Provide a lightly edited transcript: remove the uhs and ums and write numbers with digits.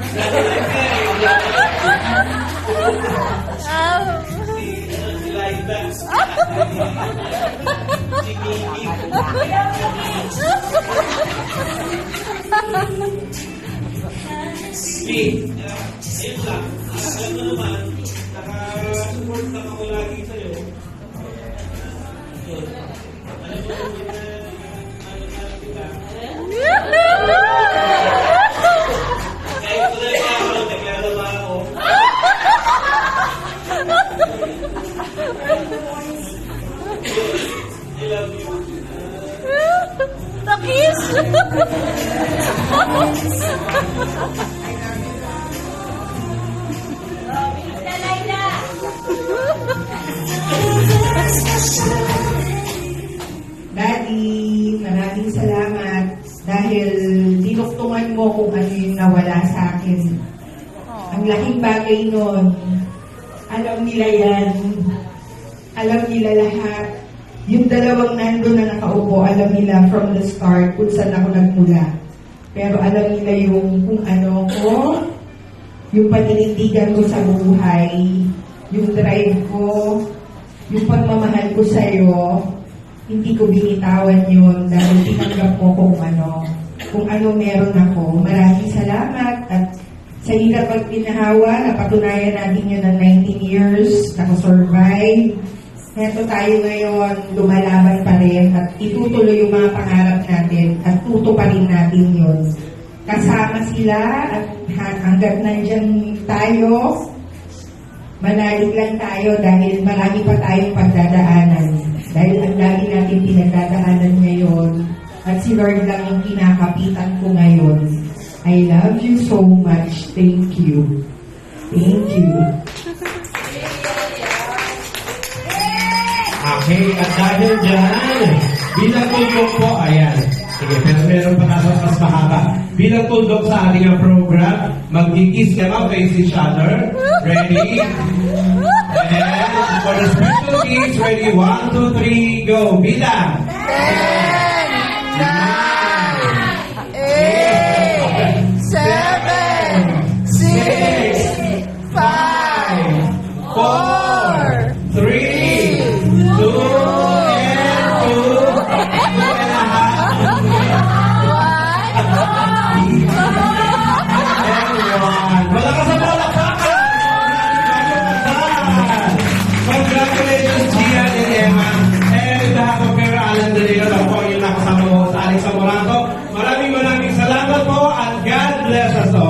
Ayun lang. Alam mo naman, naka-support lang ako lagi sa'yo. Yun. Alam mo naman na kita. Kahit wala niya ako, naglalaba ako. I love you. Nakis! Daddy, maraming salamat dahil dinuktungan mo kung ano yung nawala sa akin. Ang laking bagay nun. Alam nila yan. Alam nila lahat. Yung dalawang nando na nakaupo, alam nila from the start kung saan ako nagmula. Pero alam nila yung kung ano ko, yung paninindigan ko sa buhay, yung drive ko, yung pagmamahal ko sa'yo, hindi ko binitawan yun dahil tinanggap mo kung ano meron ako. Maraming salamat at sa hirap at pinahawa, napatunayan natin yun ng 19 years, nakasurvive. Neto tayo ngayon, lumalaban pa rin at itutuloy yung mga pangarap natin at tutuparin natin yun. Kasama sila at hanggat nandyan tayo, manalig lang tayo dahil marami pa tayong pagdadaanan. Dahil ang dami natin pinagdadaanan ngayon at si Lord lang yung kinakapitan ko ngayon. I love you so much. Thank you. Thank you. Okay, at dahil dyan, bilang tuldok po, ayan. Sige, pero meron pa natin mas mahaba. Bilang tuldok sa ating program, mag-kiss ka na, face each other. Ready? And for the special kiss, ready? 1, 2, 3, go. Bilang! 10, 9, 8, 7, 6, 5, 4, 3, congratulations, Gian and Emma. And behalf of Mayor Alan Delino, na po yung nakasama mo sa Alex Amoranto. Maraming salamat po at God bless us all.